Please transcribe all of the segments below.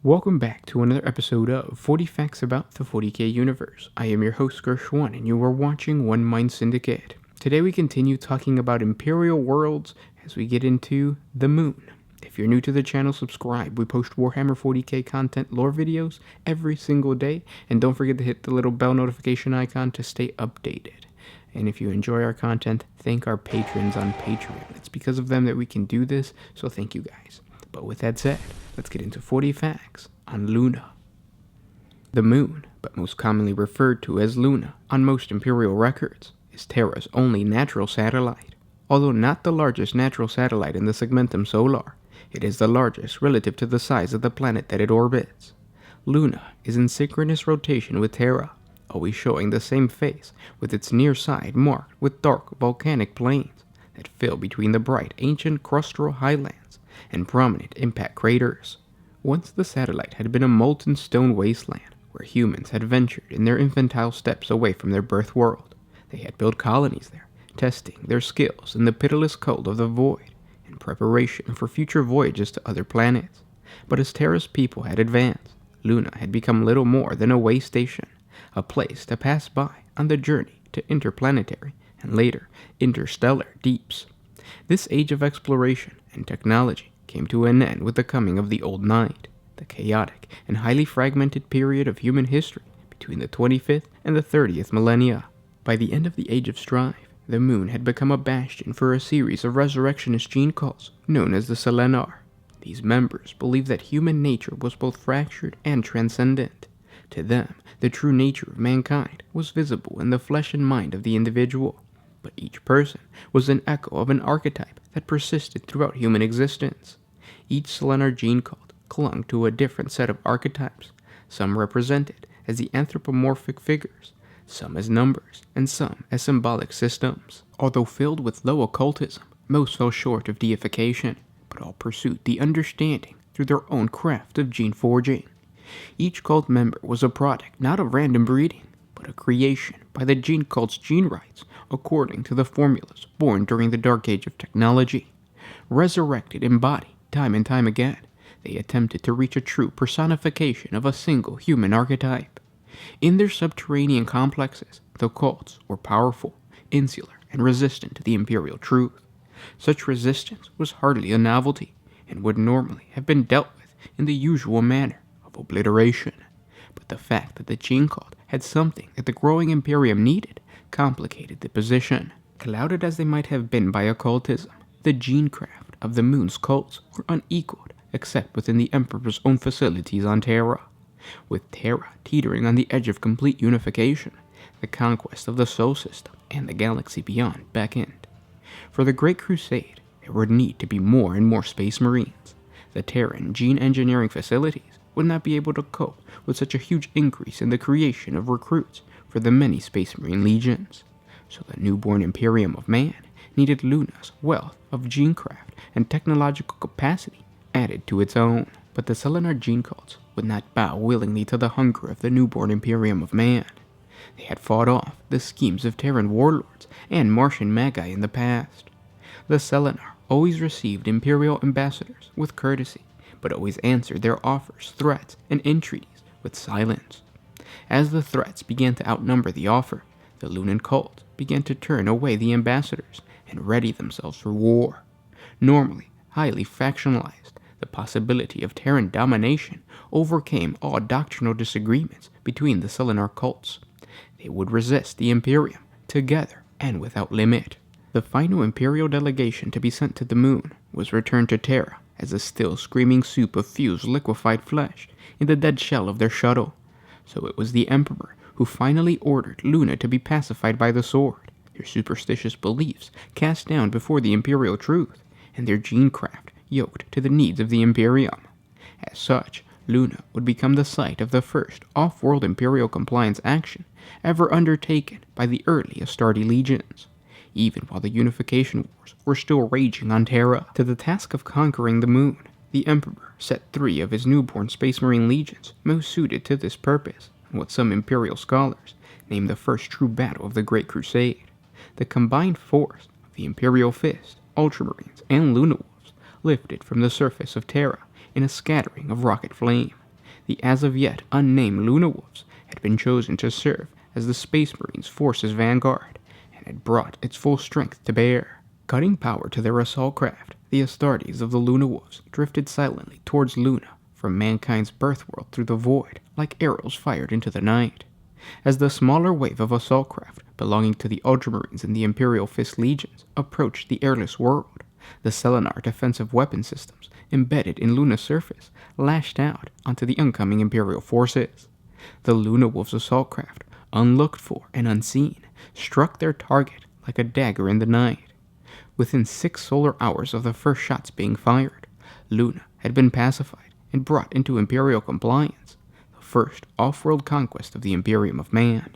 Welcome back to another episode of 40 Facts About the 40K Universe. I am your host Gershwan, and you are watching OneMindSyndicate. Today we continue talking about Imperial worlds as we get into the moon. If you're new to the channel, subscribe. We post Warhammer 40K content lore videos every single day, and don't forget to hit the little bell notification icon to stay updated. And if you enjoy our content, thank our patrons on Patreon. It's because of them that we can do this, so thank you guys. But with that said, let's get into 40 facts on Luna. The moon, but most commonly referred to as Luna on most Imperial records, is Terra's only natural satellite. Although not the largest natural satellite in the segmentum solar, it is the largest relative to the size of the planet that it orbits. Luna is in synchronous rotation with Terra, always showing the same face, with its near side marked with dark volcanic plains that fill between the bright ancient crustal highlands and prominent impact craters. Once the satellite had been a molten stone wasteland where humans had ventured in their infantile steps away from their birth world. They had built colonies there, testing their skills in the pitiless cold of the void in preparation for future voyages to other planets. But as Terra's people had advanced, Luna had become little more than a way station, a place to pass by on the journey to interplanetary and later interstellar deeps. This age of exploration and technology came to an end with the coming of the Old Night, the chaotic and highly fragmented period of human history between the 25th and the 30th millennia. By the end of the Age of Strife, the moon had become a bastion for a series of resurrectionist gene cults known as the Selenar. These members believed that human nature was both fractured and transcendent. To them, the true nature of mankind was visible in the flesh and mind of the individual, but each person was an echo of an archetype that persisted throughout human existence. Each Selenar gene cult clung to a different set of archetypes, some represented as the anthropomorphic figures, some as numbers, and some as symbolic systems. Although filled with low occultism, most fell short of deification, but all pursued the understanding through their own craft of gene forging. Each cult member was a product not of random breeding, but a creation by the gene cult's gene rights according to the formulas born during the dark age of technology. Resurrected in body time and time again, they attempted to reach a true personification of a single human archetype. In their subterranean complexes, the cults were powerful, insular, and resistant to the Imperial truth. Such resistance was hardly a novelty, and would normally have been dealt with in the usual manner of obliteration. But the fact that the gene cult had something that the growing Imperium needed complicated the position. Clouded as they might have been by occultism, the gene craft of the moon's cults were unequaled except within the Emperor's own facilities on Terra. With Terra teetering on the edge of complete unification, the conquest of the Sol system and the galaxy beyond beckoned. For the Great Crusade, there would need to be more and more space marines. The Terran gene engineering facilities would not be able to cope with such a huge increase in the creation of recruits for the many space marine legions. So the newborn Imperium of Man needed Luna's wealth of genecraft and technological capacity added to its own. But the Selenar gene cults would not bow willingly to the hunger of the newborn Imperium of Man. They had fought off the schemes of Terran warlords and Martian magi in the past. The Selenar always received Imperial ambassadors with courtesy, but always answered their offers, threats, and entreaties with silence. As the threats began to outnumber the offer, the Lunan cult began to turn away the ambassadors and ready themselves for war. Normally highly factionalized, the possibility of Terran domination overcame all doctrinal disagreements between the Selenar cults. They would resist the Imperium, together and without limit. The final Imperial delegation to be sent to the moon was returned to Terra as a still screaming soup of fused liquefied flesh in the dead shell of their shuttle. So it was the Emperor who finally ordered Luna to be pacified by the sword, their superstitious beliefs cast down before the Imperial truth, and their genecraft yoked to the needs of the Imperium. As such, Luna would become the site of the first off-world Imperial compliance action ever undertaken by the early Astartes legions, even while the unification wars were still raging on Terra. To the task of conquering the moon, the Emperor set 3 of his newborn Space Marine legions most suited to this purpose, in what some Imperial scholars name the first true battle of the Great Crusade. The combined force of the Imperial Fist, Ultramarines, and Luna Wolves lifted from the surface of Terra in a scattering of rocket flame. the as-of-yet unnamed Luna Wolves had been chosen to serve as the Space Marines' force's vanguard, and had brought its full strength to bear. Cutting power to their assault craft, the Astartes of the Luna Wolves drifted silently towards Luna from mankind's birthworld through the void, like arrows fired into the night. As the smaller wave of assault craft belonging to the Ultramarines and the Imperial Fist Legions approached the airless world, the Selenar defensive weapon systems embedded in Luna's surface lashed out onto the oncoming Imperial forces. The Luna Wolves' assault craft, unlooked for and unseen, struck their target like a dagger in the night. Within 6 solar hours of the first shots being fired, Luna had been pacified and brought into Imperial compliance, the first off-world conquest of the Imperium of Man.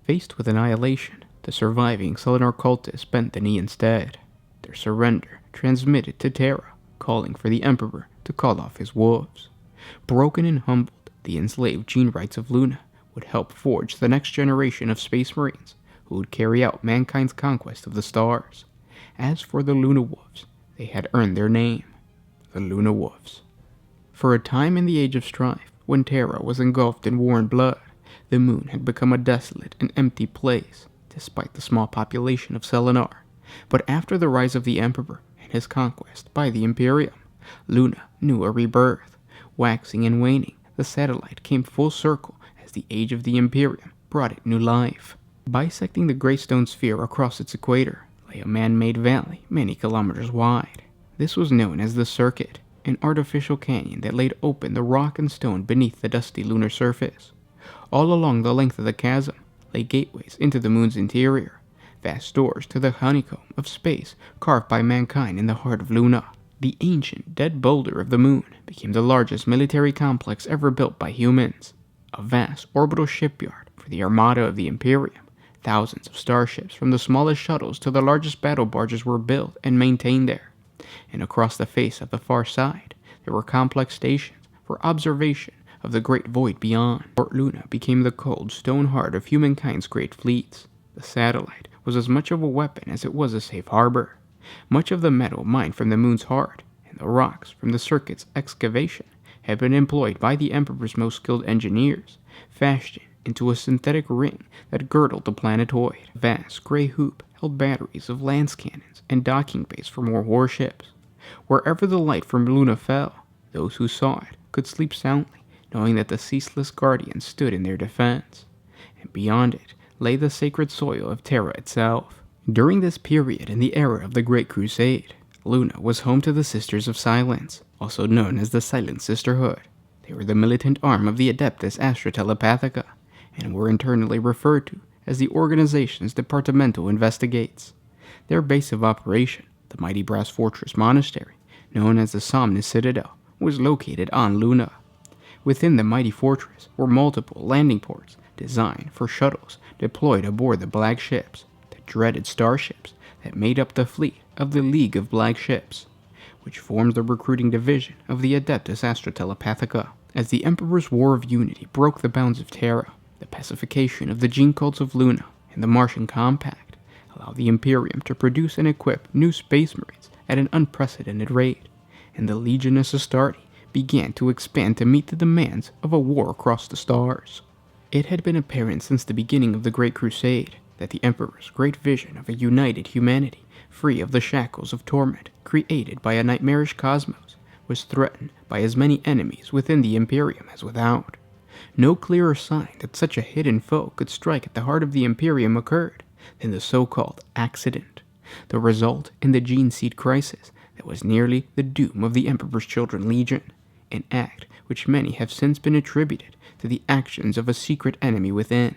Faced with annihilation, the surviving Selenar cultists bent the knee instead, their surrender transmitted to Terra, calling for the Emperor to call off his wolves. Broken and humbled, the enslaved gene rights of Luna would help forge the next generation of Space Marines who would carry out mankind's conquest of the stars. As for the Luna Wolves, they had earned their name, the Luna Wolves. For a time in the Age of Strife, when Terra was engulfed in war and blood, the moon had become a desolate and empty place, despite the small population of Selenar. But after the rise of the Emperor and his conquest by the Imperium, Luna knew a rebirth. Waxing and waning, the satellite came full circle as the age of the Imperium brought it new life. Bisecting the Greystone sphere across its equator lay a man-made valley many kilometers wide. This was known as the Circuit, an artificial canyon that laid open the rock and stone beneath the dusty lunar surface. All along the length of the chasm lay gateways into the moon's interior, vast doors to the honeycomb of space carved by mankind in the heart of Luna. The ancient, dead boulder of the moon became the largest military complex ever built by humans, a vast orbital shipyard for the armada of the Imperium. Thousands of starships, from the smallest shuttles to the largest battle barges, were built and maintained there. And across the face of the far side, there were complex stations for observation of the great void beyond. Fort Luna became the cold stone heart of humankind's great fleets. The satellite was as much of a weapon as it was a safe harbor. Much of the metal mined from the moon's heart, and the rocks from the circuit's excavation, had been employed by the Emperor's most skilled engineers, fashioned into a synthetic ring that girdled the planetoid. A vast gray hoop held batteries of lance cannons and docking bays for more warships. Wherever the light from Luna fell, those who saw it could sleep soundly, knowing that the ceaseless guardians stood in their defense. And beyond it lay the sacred soil of Terra itself. During this period in the era of the Great Crusade, Luna was home to the Sisters of Silence, also known as the Silent Sisterhood. They were the militant arm of the Adeptus Astra Telepathica, and were internally referred to as the organization's Departamental Investigates. Their base of operation, the mighty brass fortress monastery, known as the Somnus Citadel, was located on Luna. Within the mighty fortress were multiple landing ports designed for shuttles deployed aboard the Black Ships, the dreaded starships that made up the fleet of the League of Black Ships, which formed the recruiting division of the Adeptus Astra Telepathica. As the Emperor's War of Unity broke the bounds of Terra, the pacification of the gene cults of Luna and the Martian Compact allowed the Imperium to produce and equip new Space Marines at an unprecedented rate, and the Legionis Astarte began to expand to meet the demands of a war across the stars. It had been apparent since the beginning of the Great Crusade that the Emperor's great vision of a united humanity free of the shackles of torment created by a nightmarish cosmos was threatened by as many enemies within the Imperium as without. No clearer sign that such a hidden foe could strike at the heart of the Imperium occurred than the so-called accident, the result in the gene seed crisis that was nearly the doom of the Emperor's Children Legion, an act which many have since been attributed to the actions of a secret enemy within.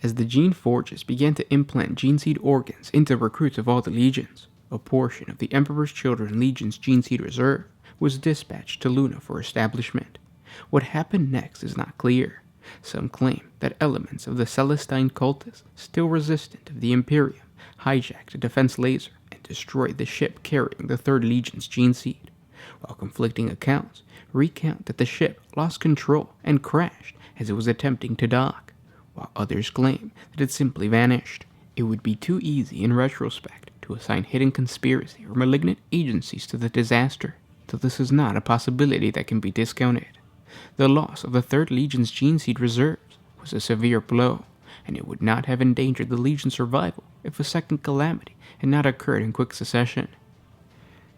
As the gene forges began to implant gene seed organs into recruits of all the legions, a portion of the Emperor's Children Legion's gene seed reserve was dispatched to Luna for establishment. What happened next is not clear. Some claim that elements of the Celestine cultists, still resistant of the Imperium, hijacked a defense laser and destroyed the ship carrying the 3rd Legion's gene seed, while conflicting accounts recount that the ship lost control and crashed as it was attempting to dock, while others claim that it simply vanished. It would be too easy in retrospect to assign hidden conspiracy or malignant agencies to the disaster, so this is not a possibility that can be discounted. The loss of the 3rd Legion's gene seed reserves was a severe blow, and it would not have endangered the Legion's survival if a second calamity had not occurred in quick succession.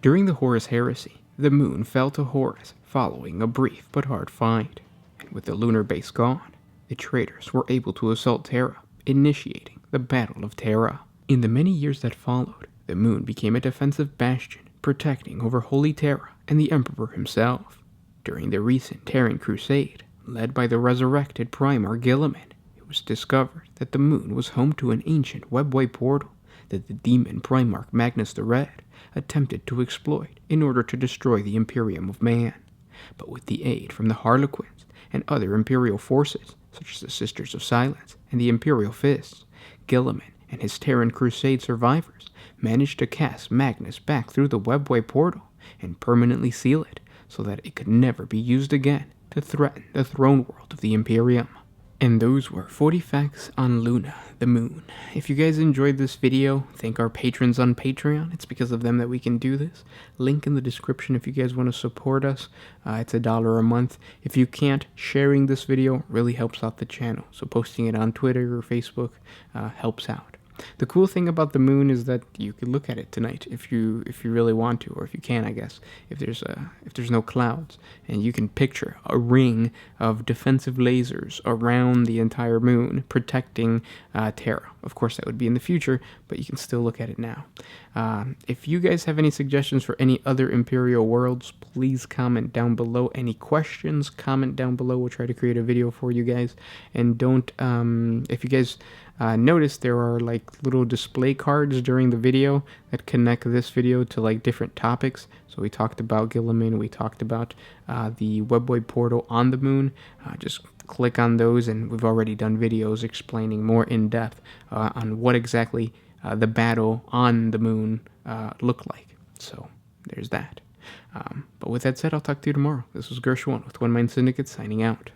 During the Horus Heresy, the moon fell to Horus following a brief but hard fight, and with the lunar base gone, the traitors were able to assault Terra, initiating the Battle of Terra. In the many years that followed, the moon became a defensive bastion, protecting over Holy Terra and the Emperor himself. During the recent Terran Crusade, led by the resurrected Primarch Guilliman, it was discovered that the moon was home to an ancient webway portal that the demon Primarch Magnus the Red attempted to exploit in order to destroy the Imperium of Man. But with the aid from the Harlequins and other Imperial forces, such as the Sisters of Silence and the Imperial Fists, Guilliman and his Terran Crusade survivors managed to cast Magnus back through the webway portal and permanently seal it so that it could never be used again to threaten the throne world of the Imperium. And those were 40 facts on Luna, the moon. If you guys enjoyed this video, thank our patrons on Patreon. It's because of them that we can do this. Link in the description if you guys want to support us. It's $1 a month. If you can't, sharing this video really helps out the channel. So posting it on Twitter or Facebook helps out. The cool thing about the moon is that you can look at it tonight if you really want to, or if you can, I guess, if there's no clouds, and you can picture a ring of defensive lasers around the entire moon protecting Terra. Of course, that would be in the future, but you can still look at it now. If you guys have any suggestions for any other Imperial worlds, please comment down below. Any questions, comment down below. We'll try to create a video for you guys. And don't, if you guys notice, there are like little display cards during the video that connect this video to like different topics. So we talked about Guilliman, we talked about the webway portal on the moon. Just click on those, and we've already done videos explaining more in depth on what exactly the battle on the moon looked like. So there's that. But with that said, I'll talk to you tomorrow. This was Gershwan with OneMindSyndicate signing out.